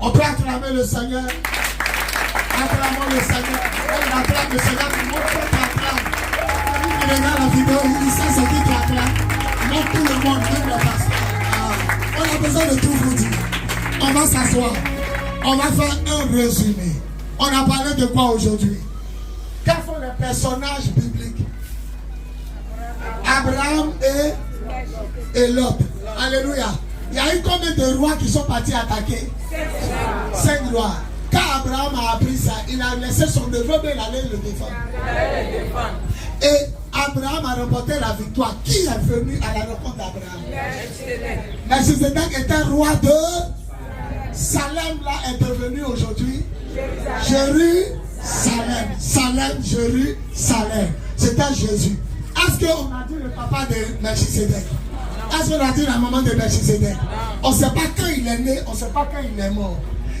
On peut acclamer le Seigneur. Acclamons le Seigneur. On acclame le Seigneur. Tout le monde acclame. Celui qui regarde la vidéo, il dit ça, c'est qui acclame. Non, tout le monde, même le pasteur. On a besoin de tout vous dire. On va s'asseoir. On va faire un résumé. On a parlé de quoi aujourd'hui? Quels sont les personnages bibliques? Abraham et Lot. Alléluia. Il y a eu combien de rois qui sont partis attaquer? 5 rois. Quand Abraham a appris ça, il a laissé son neveu, mais il allait le défendre. Et Abraham a remporté la victoire. Qui est venu à la rencontre d'Abraham? Melchizedek était roi de Salem, là est devenu aujourd'hui Jérusalem. Salem, Jérusalem. C'était Jésus. Est-ce qu'on a dit le papa de Melchizedek? Est-ce qu'on a dit la maman de Melchizedek? On ne sait pas quand il est né, on ne sait pas quand il est mort.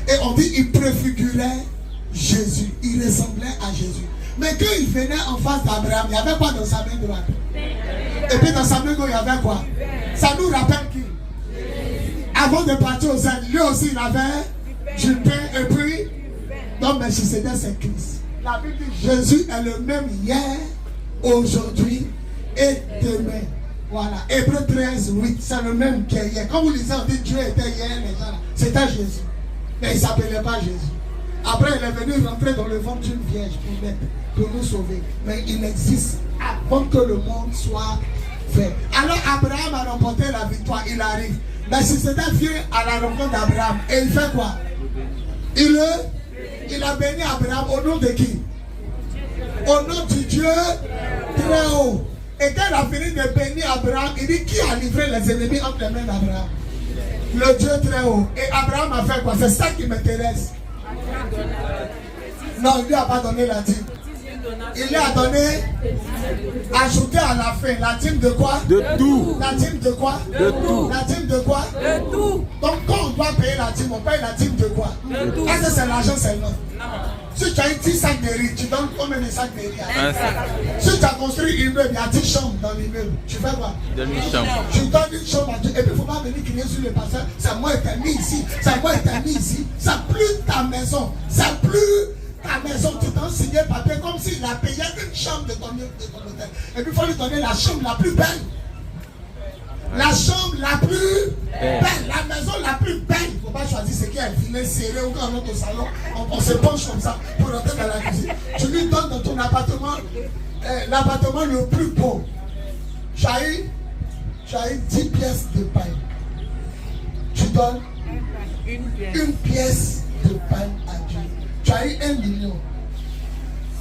Et on dit qu'il préfigurait Jésus. Il ressemblait à Jésus. Mais quand il venait en face d'Abraham, il y avait quoi dans sa main droite? Et puis dans sa main gauche, il y avait quoi? Ça nous rappelle qui? Avant de partir aux Indes, lui aussi il avait du pain et puis donc Melchizedek c'est Christ. La Bible dit Jésus est le même hier, aujourd'hui et demain. Voilà. Hébreux 13, 8, c'est le même qu'hier. Quand vous lisez, on dit Dieu était hier, les gens là. C'était Jésus. Mais il ne s'appelait pas Jésus. Après, il est venu rentrer dans le ventre d'une vierge pour nous sauver. Mais il existe avant que le monde soit fait. Alors Abraham a remporté la victoire, il arrive. Mais si c'était vient à la rencontre d'Abraham, et il fait quoi? Il a béni Abraham au nom de qui? Au nom du Dieu très haut. Et quand il a fini de bénir Abraham, il dit qui a livré les ennemis entre les mains d'Abraham? Le Dieu très haut. Et Abraham a fait quoi? C'est ça qui m'intéresse. Non, il lui a pas donné la dîme. Il lui a donné, ajouté à la fin, la dîme de quoi? De tout. La dîme de quoi? De tout. La dîme de quoi? De tout. Donc quand on doit payer la dîme, on paye la dîme de quoi? De tout. Est-ce que c'est l'argent seulement? Non. Si tu as eu 10 sacs de riz, tu donnes combien de sacs de riz? Un sac. Si tu as construit une immeuble, il y a 10 chambres dans l'immeuble, tu fais quoi? Donne une chambre. Tu donnes une chambre à Dieu. Et puis il ne faut pas venir crier sur le pasteur. C'est moi qui t'ai mis ici. C'est moi qui t'ai mis ici. C'est plus ta maison. C'est plus ta maison. Tu t'en signé papier comme s'il a payé une chambre de ton hôtel. Et puis il faut lui donner la chambre la plus belle. La chambre la plus belle. La maison la plus belle. Il ne faut pas choisir ce qui est filé, serré ou quand on rentre au salon. On se penche comme ça pour rentrer dans la cuisine. Tu lui donnes dans ton appartement l'appartement le plus beau. Tu as eu 10 pièces de pain. Tu donnes une pièce de pain à Dieu. Tu as eu 1 million.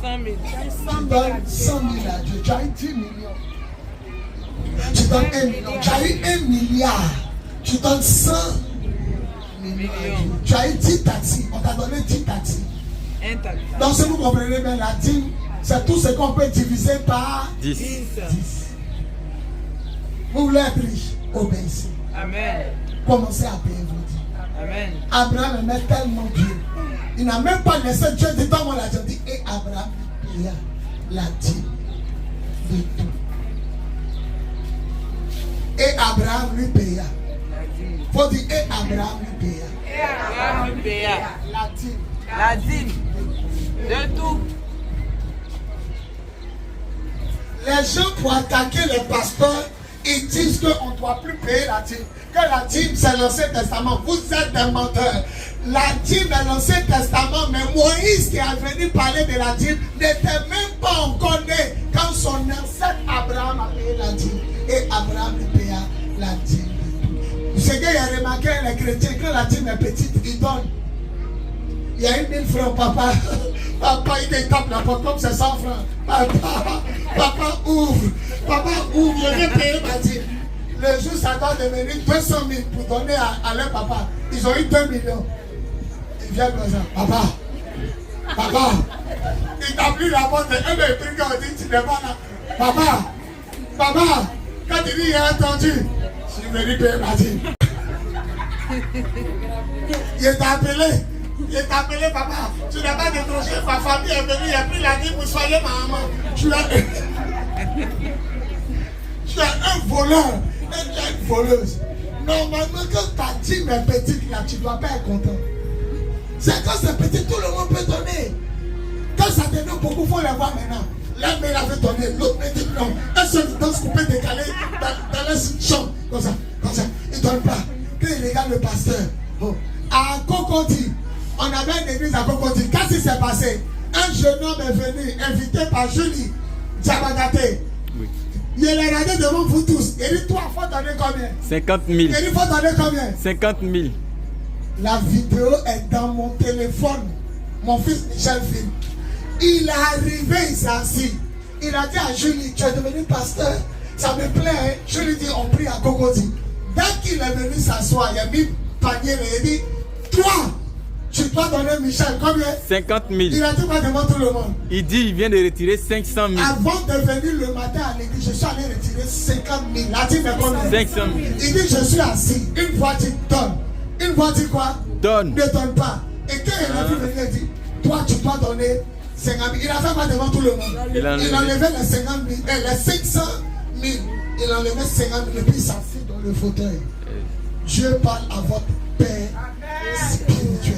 100 000. Tu donnes 100 000 à Dieu. Tu as eu 10 millions. Tu donnes 1 million. Tu as eu 1 milliard. Tu donnes 100 millions à Dieu. Tu as eu 10 taxis. On t'a donné 10 taxis. Donc si vous comprenez bien, la dîme, c'est tout ce qu'on peut diviser par 10. 10. Vous voulez être riche? Obéissez. Amen. Commencez à payer vos dîmes. Amen. Abraham aimait tellement Dieu. Il n'a même pas laissé Dieu dire dans la dîme. Et Abraham paya la dîme de tout. Et Abraham lui paya. Il faut dire et Abraham lui paya. Et Abraham lui paya. La dîme. La dîme. De tout. Les gens pour attaquer les pasteurs, ils disent qu'on ne doit plus payer la dîme. Que la dîme c'est l'Ancien Testament. Vous êtes des menteurs. La dîme est l'Ancien Testament, mais Moïse qui est venu parler de la dîme n'était même pas encore né quand son ancêtre Abraham a payé la dîme. Et Abraham lui paya la dîme. Ce qu'il y a remarqué, les chrétiens, quand la dîme est petite, ils donnent. Il y a 1000 francs, papa. Papa, il tape la porte comme c'est 100 francs. Papa ouvre. Papa ouvre, je vais payer ma dîme. Le jour, ça doit devenir 200 000 pour donner à leur papa. Ils ont eu 2 millions. Ils viennent comme ça. Papa. Papa. Il t'a pris la porte. Un des trucs qu'on dit, tu n'es pas là. Papa. Papa. Quand il dit, il a entendu. Je suis venu payer ma dîme. Il t'a appelé. Il t'a appelé, papa. Tu n'as pas décroché. Ma famille est venue. Il a pris la dîme pour soigner ma maman. Tu es un voleur. Tu es une voleuse. Normalement, quand ta dîme est petite, là, tu ne dois pas être content. C'est quand c'est petit, tout le monde peut donner. Quand ça devient beaucoup, il faut les voir maintenant. L'un il avait donné, l'autre me dit non. Un seul danse coupé décalé dans la chambre. Comme ça. Il ne donne pas. Puis il regarde le pasteur. Bon. À Cocody, on avait une église à Cocody. Qu'est-ce qui s'est passé? Un jeune homme est venu, invité par Julie Diabagate. Oui. Il est regardé devant vous tous. Il dit, toi, il faut donner combien? 50 000. Il dit, il faut donner combien? 50 000. La vidéo est dans mon téléphone. Mon fils Michel filme. Il est arrivé, il s'est assis. Il a dit à Julie, tu es devenu pasteur. Ça me plaît. Hein? Je lui dis, on prie à Cocody. Dès qu'il est venu s'asseoir, il a mis panier et il dit, toi, tu dois donner Michel combien? 50 000. Il a dit quoi devant tout le monde? Il dit il vient de retirer 500 000. Avant de venir le matin à l'église, je suis allé retirer 50 000. Il a dit, mais combien? 500 000. Il dit, je suis assis. Une fois dit, donne. Une fois dit quoi? Donne. Ne donne pas. Et quand il a vu venir, il dit, toi, tu dois donner 50 000. Il a fait quoi devant tout le monde? Il a enlevé les 50 000, les 500 000. Il a enlevé 50 000 et puis il s'assit dans le fauteuil. Dieu parle à votre Père spirituel.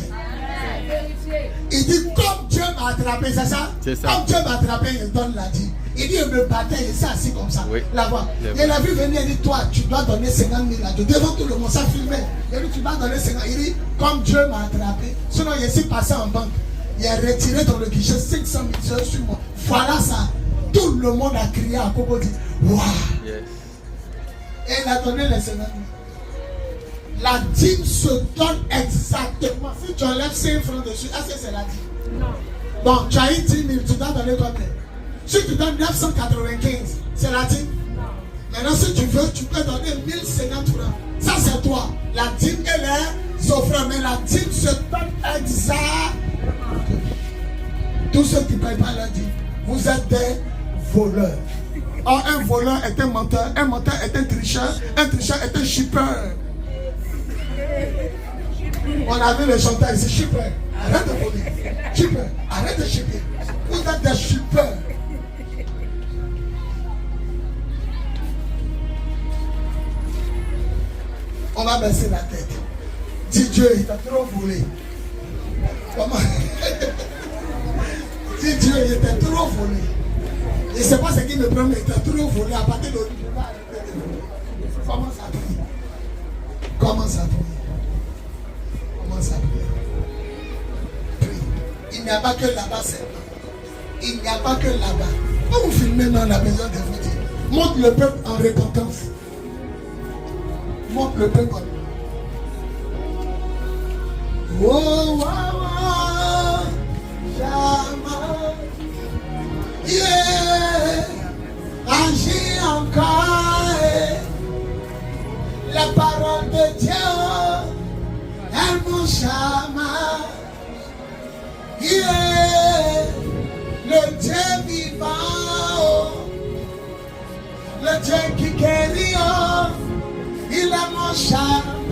Il dit, comme Dieu m'a attrapé, c'est ça? C'est ça. Comme Dieu m'a attrapé, il donne la dit. Il dit, il me battait, il s'est assis comme ça. Oui. Là-bas. Il a vu venir, il dit, toi, tu dois donner 50 000 à Dieu. Devant tout le monde, ça filmait. Il dit, tu dois donner 50 000. Il dit, comme Dieu m'a attrapé, sinon il est passé en banque. Il a retiré dans le guichet 500 000 sur moi. Voilà ça. Tout le monde a crié à Cocody. Waouh! Yes. Et il a donné les 50 000. La dîme se donne exactement. Si tu enlèves 5 francs dessus, est-ce que c'est la dîme? Non. Donc, tu as eu 10 000, tu dois donner combien? Si tu donnes 995, c'est la dîme? Non. Maintenant, si tu veux, tu peux donner 1050 francs. Ça, c'est toi. La dîme et les offrandes. Mais la dîme se donne exactement. Tous ceux qui ne payent pas la dîme, vous êtes des voleurs. Or, un voleur est un menteur est un tricheur est un shipper. On a vu le chanteur ici, shipper. Arrête de voler. Shipper, arrête de shipper. Vous êtes des shippers. On va baisser la tête. Dis Dieu, il t'a trop volé. Comment? Dis Dieu, il était trop volé. Je ne sais pas ce qui me prend, mais il était trop volé. À partir d'aujourd'hui, je vais arrêter de voler. Commence à prier. Commence à prier. Commence à prier. Prie. Il n'y a pas que là-bas seulement. Il n'y a pas que là-bas. Quand vous filmez, on a besoin de vous dire. Montre le peuple en repentance. Montre le peuple en repentance. Oh, oh, oh, jamais. Yeah, agis encore. La parole de Dieu, elle m'en jamais. Yeah, le Dieu vivant, le Dieu qui guérit, il a mon jamais.